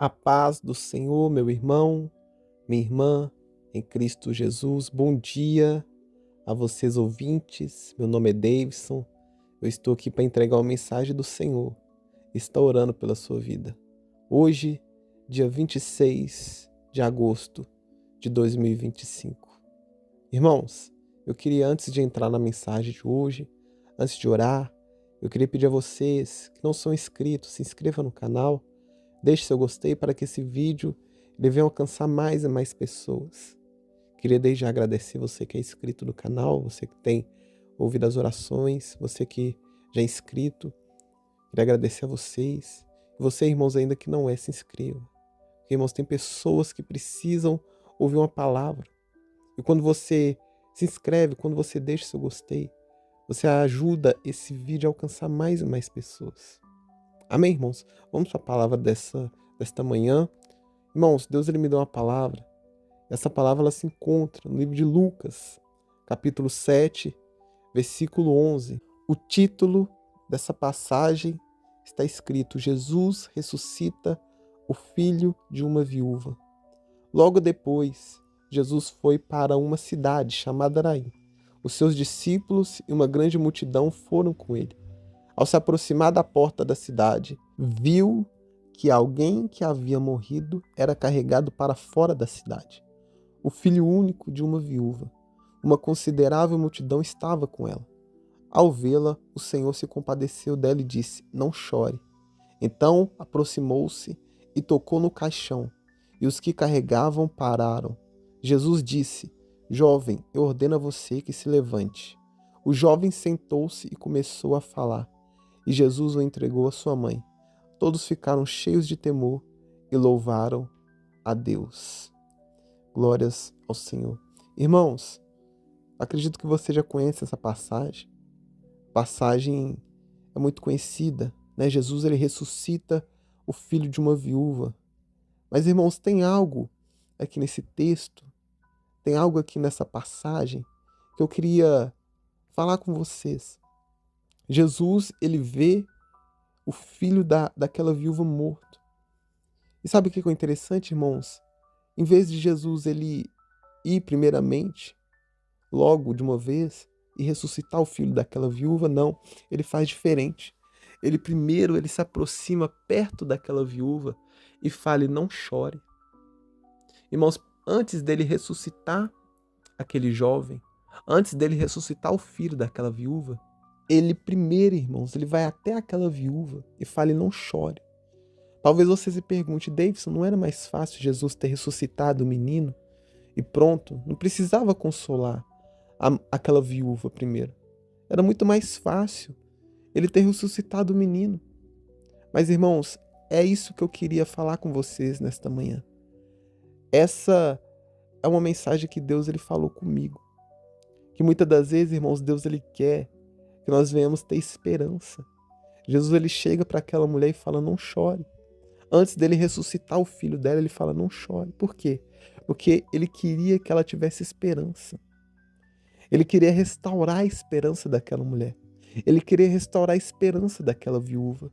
A paz do Senhor, meu irmão, minha irmã, em Cristo Jesus. Bom dia a vocês ouvintes. Meu nome é Davidson. Eu estou aqui para entregar uma mensagem do Senhor. Estou orando pela sua vida. Hoje, dia 26 de agosto de 2025. Irmãos, eu queria, antes de entrar na mensagem de hoje, antes de orar, eu queria pedir a vocês que não são inscritos, se inscrevam no canal. Deixe seu gostei para que esse vídeo ele venha alcançar mais e mais pessoas. Queria desde já agradecer você que é inscrito no canal, você que tem ouvido as orações, você que já é inscrito. Queria agradecer a vocês. E você, irmãos, ainda que não é, se inscreva. Porque, irmãos, tem pessoas que precisam ouvir uma palavra. E quando você se inscreve, quando você deixa seu gostei, você ajuda esse vídeo a alcançar mais e mais pessoas. Amém, irmãos? Vamos para a palavra desta manhã. Irmãos, Deus ele me deu uma palavra. Essa palavra ela se encontra no livro de Lucas, capítulo 7, versículo 11. O título dessa passagem está escrito: Jesus ressuscita o filho de uma viúva. Logo depois, Jesus foi para uma cidade chamada Naim. Os seus discípulos e uma grande multidão foram com ele. Ao se aproximar da porta da cidade, viu que alguém que havia morrido era carregado para fora da cidade. O filho único de uma viúva. Uma considerável multidão estava com ela. Ao vê-la, o Senhor se compadeceu dela e disse: "Não chore." Então aproximou-se e tocou no caixão, e os que carregavam pararam. Jesus disse: "Jovem, eu ordeno a você que se levante." O jovem sentou-se e começou a falar. E Jesus o entregou à sua mãe. Todos ficaram cheios de temor e louvaram a Deus. Glórias ao Senhor. Irmãos, acredito que você já conhece essa passagem. A passagem é muito conhecida, né? Jesus ele ressuscita o filho de uma viúva. Mas, irmãos, tem algo aqui nesse texto, tem algo aqui nessa passagem que eu queria falar com vocês. Jesus, ele vê o filho daquela viúva morto. E sabe o que é interessante, irmãos? Em vez de Jesus ele ir primeiramente, logo de uma vez, e ressuscitar o filho daquela viúva, não. Ele faz diferente. Ele primeiro ele se aproxima perto daquela viúva e fala: "Não chore." Irmãos, antes dele ressuscitar aquele jovem, antes dele ressuscitar o filho daquela viúva, ele primeiro, irmãos, ele vai até aquela viúva e fala: "Não chore." Talvez você se pergunte: "Davidson, não era mais fácil Jesus ter ressuscitado o menino e pronto? Não precisava consolar aquela viúva primeiro. Era muito mais fácil ele ter ressuscitado o menino." Mas, irmãos, é isso que eu queria falar com vocês nesta manhã. Essa é uma mensagem que Deus ele falou comigo. Que muitas das vezes, irmãos, Deus ele quer que nós venhamos ter esperança. Jesus ele chega para aquela mulher e fala: "Não chore." Antes dele ressuscitar o filho dela, ele fala: "Não chore." Por quê? Porque ele queria que ela tivesse esperança. Ele queria restaurar a esperança daquela mulher. Ele queria restaurar a esperança daquela viúva.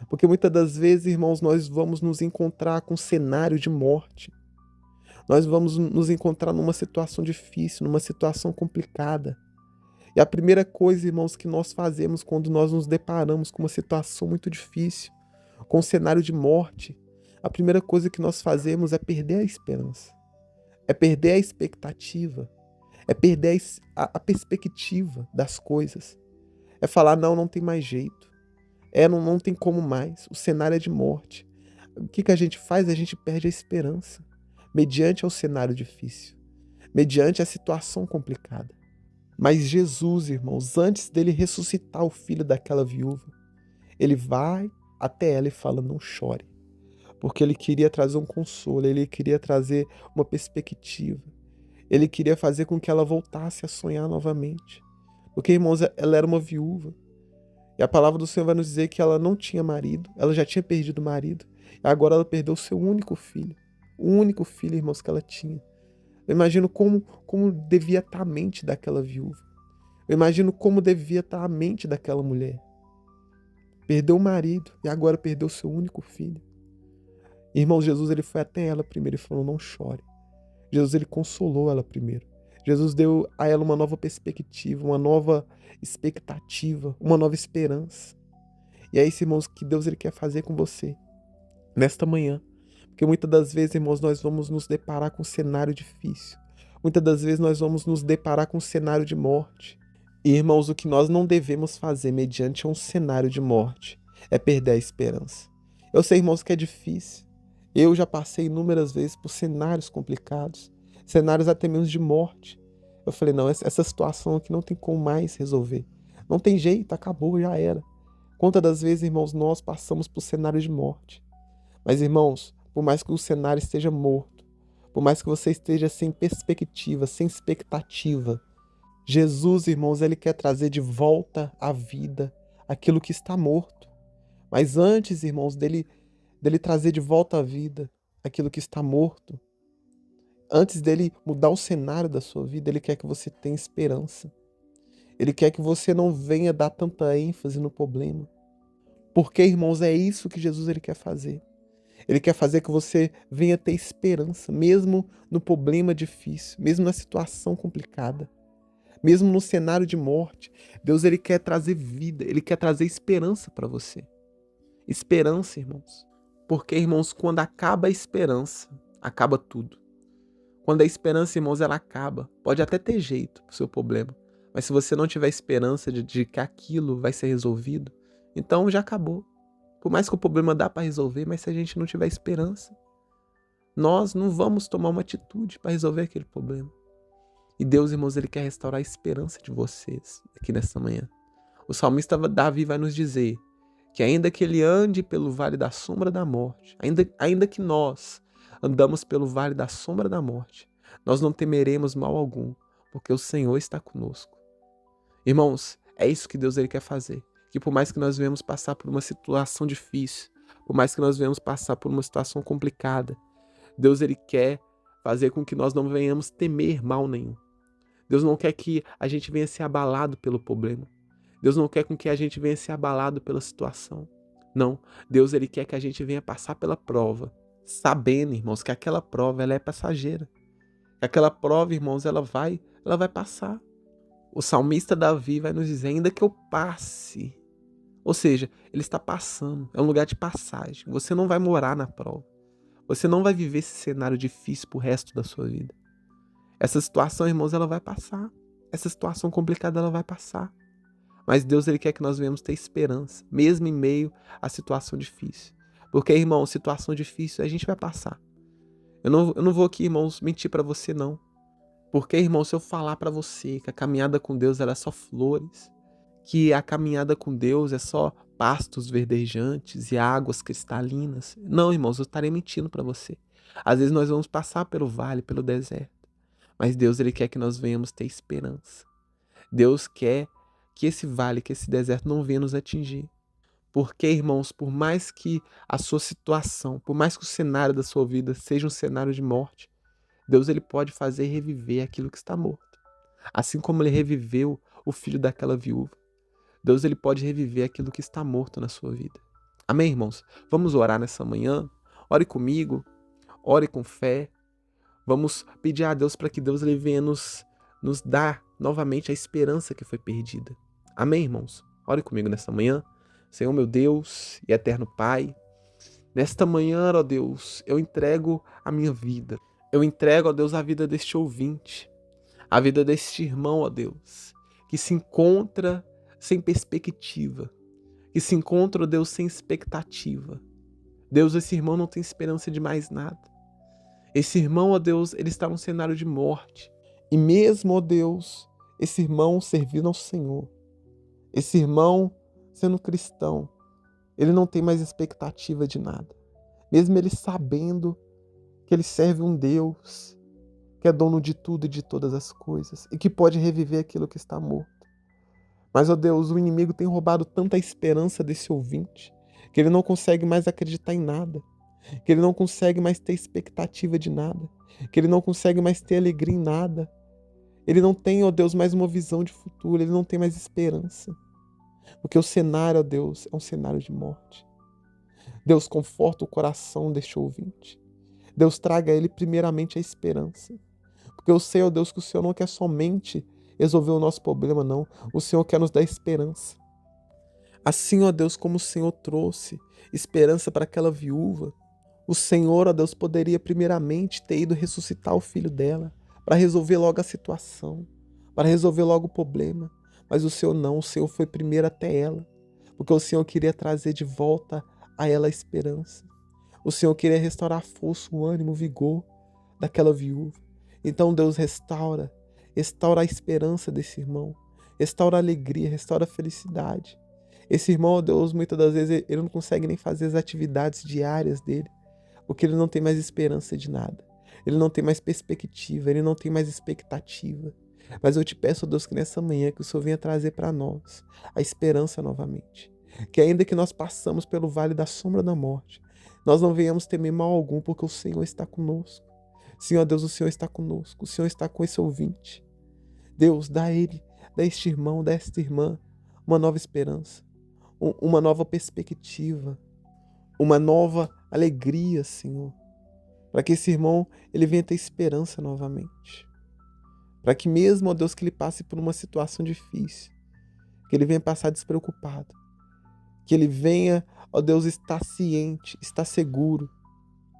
Porque muitas das vezes, irmãos, nós vamos nos encontrar com um cenário de morte. Nós vamos nos encontrar numa situação difícil, numa situação complicada. E a primeira coisa, irmãos, que nós fazemos quando nós nos deparamos com uma situação muito difícil, com um cenário de morte, a primeira coisa que nós fazemos é perder a esperança, é perder a expectativa, é perder a perspectiva das coisas, é falar: "Não, não tem mais jeito, não tem como mais, o cenário é de morte." O que a gente faz? A gente perde a esperança, mediante ao cenário difícil, mediante a situação complicada. Mas Jesus, irmãos, antes dele ressuscitar o filho daquela viúva, ele vai até ela e fala: "Não chore." Porque ele queria trazer um consolo, ele queria trazer uma perspectiva. Ele queria fazer com que ela voltasse a sonhar novamente. Porque, irmãos, ela era uma viúva. E a palavra do Senhor vai nos dizer que ela não tinha marido, ela já tinha perdido o marido. E agora ela perdeu o seu único filho. O único filho, irmãos, que ela tinha. Eu imagino como devia estar a mente daquela viúva. Eu imagino como devia estar a mente daquela mulher. Perdeu o marido e agora perdeu o seu único filho. Irmãos, Jesus ele foi até ela primeiro e falou: não chore. Jesus ele consolou ela primeiro. Jesus deu a ela uma nova perspectiva, uma nova expectativa, uma nova esperança. E é isso, irmãos, que Deus ele quer fazer com você nesta manhã. Porque muitas das vezes, irmãos, nós vamos nos deparar com um cenário difícil. Muitas das vezes nós vamos nos deparar com um cenário de morte. E, irmãos, o que nós não devemos fazer mediante um cenário de morte é perder a esperança. Eu sei, irmãos, que é difícil. Eu já passei inúmeras vezes por cenários complicados, cenários até mesmo de morte. Eu falei, não, essa situação aqui não tem como mais resolver. Não tem jeito, acabou, já era. Quantas das vezes, irmãos, nós passamos por cenários de morte. Mas, irmãos, por mais que o cenário esteja morto, por mais que você esteja sem perspectiva, sem expectativa, Jesus, irmãos, ele quer trazer de volta à vida aquilo que está morto. Mas antes, irmãos, dele trazer de volta à vida aquilo que está morto, antes dele mudar o cenário da sua vida, ele quer que você tenha esperança. Ele quer que você não venha dar tanta ênfase no problema. Porque, irmãos, é isso que Jesus ele quer fazer. Ele quer fazer que você venha ter esperança, mesmo no problema difícil, mesmo na situação complicada, mesmo no cenário de morte. Deus ele quer trazer vida, ele quer trazer esperança para você. Esperança, irmãos. Porque, irmãos, quando acaba a esperança, acaba tudo. Quando a esperança, irmãos, ela acaba, pode até ter jeito pro seu problema, mas se você não tiver esperança de que aquilo vai ser resolvido, então já acabou. Por mais que o problema dá para resolver, mas se a gente não tiver esperança, nós não vamos tomar uma atitude para resolver aquele problema. E Deus, irmãos, ele quer restaurar a esperança de vocês aqui nessa manhã. O salmista Davi vai nos dizer que ainda que ele ande pelo vale da sombra da morte, ainda que nós andamos pelo vale da sombra da morte, nós não temeremos mal algum, porque o Senhor está conosco. Irmãos, é isso que Deus ele quer fazer. Que por mais que nós venhamos passar por uma situação difícil, por mais que nós venhamos passar por uma situação complicada, Deus ele quer fazer com que nós não venhamos temer mal nenhum. Deus não quer que a gente venha ser abalado pelo problema. Deus não quer com que a gente venha ser abalado pela situação. Não, Deus ele quer que a gente venha passar pela prova, sabendo, irmãos, que aquela prova ela é passageira. Que aquela prova, irmãos, ela vai passar. O salmista Davi vai nos dizer, ainda que eu passe. Ou seja, ele está passando, é um lugar de passagem. Você não vai morar na prova. Você não vai viver esse cenário difícil pro resto da sua vida. Essa situação, irmãos, ela vai passar. Essa situação complicada, ela vai passar. Mas Deus, ele quer que nós venhamos ter esperança, mesmo em meio à situação difícil. Porque, irmão, situação difícil a gente vai passar. Eu não vou aqui, irmãos, mentir para você, não. Porque, irmão, se eu falar para você que a caminhada com Deus ela é só flores, que a caminhada com Deus é só pastos verdejantes e águas cristalinas. Não, irmãos, eu estarei mentindo para você. Às vezes nós vamos passar pelo vale, pelo deserto. Mas Deus ele quer que nós venhamos ter esperança. Deus quer que esse vale, que esse deserto não venha nos atingir. Porque, irmãos, por mais que a sua situação, por mais que o cenário da sua vida seja um cenário de morte, Deus ele pode fazer reviver aquilo que está morto. Assim como ele reviveu o filho daquela viúva. Deus ele pode reviver aquilo que está morto na sua vida. Amém, irmãos? Vamos orar nessa manhã? Ore comigo, ore com fé. Vamos pedir a Deus para que Deus ele venha nos dar novamente a esperança que foi perdida. Amém, irmãos? Ore comigo nessa manhã. Senhor, meu Deus e eterno Pai, nesta manhã, ó Deus, eu entrego a minha vida. Eu entrego, ó Deus, a vida deste ouvinte, a vida deste irmão, ó Deus, que se encontra sem perspectiva, que se encontra, ó Deus, sem expectativa. Deus, esse irmão não tem esperança de mais nada. Esse irmão, ó Deus, ele está num cenário de morte. E mesmo, ó Deus, esse irmão servindo ao Senhor, esse irmão sendo cristão, ele não tem mais expectativa de nada. Mesmo ele sabendo que ele serve um Deus que é dono de tudo e de todas as coisas e que pode reviver aquilo que está morto. Mas, ó Deus, o inimigo tem roubado tanta esperança desse ouvinte que ele não consegue mais acreditar em nada, que ele não consegue mais ter expectativa de nada, que ele não consegue mais ter alegria em nada. Ele não tem, ó Deus, mais uma visão de futuro, ele não tem mais esperança. Porque o cenário, ó Deus, é um cenário de morte. Deus, conforta o coração deste ouvinte. Deus, traga a ele primeiramente a esperança. Porque eu sei, ó Deus, que o Senhor não quer somente resolver o nosso problema, não. O Senhor quer nos dar esperança. Assim, ó Deus, como o Senhor trouxe esperança para aquela viúva, o Senhor, ó Deus, poderia primeiramente ter ido ressuscitar o filho dela, para resolver logo a situação, para resolver logo o problema. Mas o Senhor não, o Senhor foi primeiro até ela, porque o Senhor queria trazer de volta a ela a esperança. O Senhor queria restaurar a força, o ânimo, o vigor daquela viúva. Então, Deus, restaura a esperança desse irmão, restaura a alegria, restaura a felicidade. Esse irmão, ó Deus, muitas das vezes ele não consegue nem fazer as atividades diárias dele, porque ele não tem mais esperança de nada. Ele não tem mais perspectiva, ele não tem mais expectativa. Mas eu te peço, ó Deus, que nessa manhã que o Senhor venha trazer para nós a esperança novamente. Que ainda que nós passamos pelo vale da sombra da morte, nós não venhamos temer mal algum, porque o Senhor está conosco. Senhor Deus, o Senhor está conosco, o Senhor está com esse ouvinte. Deus, dá a ele, dá a este irmão, dá a esta irmã uma nova esperança, uma nova perspectiva, uma nova alegria, Senhor, para que esse irmão ele venha ter esperança novamente, para que mesmo, ó Deus, que ele passe por uma situação difícil, que ele venha passar despreocupado, que ele venha, ó Deus, estar ciente, estar seguro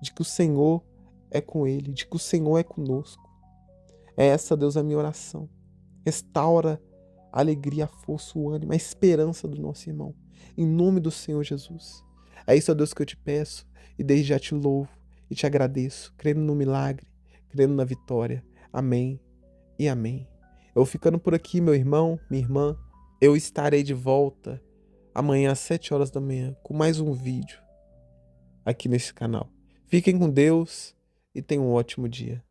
de que o Senhor é com ele, de que o Senhor é conosco. É essa, Deus, a minha oração. Restaura a alegria, a força, o ânimo, a esperança do nosso irmão. Em nome do Senhor Jesus. É isso, ó Deus, que eu te peço e desde já te louvo e te agradeço, crendo no milagre, crendo na vitória. Amém e amém. Eu vou ficando por aqui, meu irmão, minha irmã. Eu estarei de volta amanhã às 7 horas da manhã com mais um vídeo aqui nesse canal. Fiquem com Deus e tenham um ótimo dia.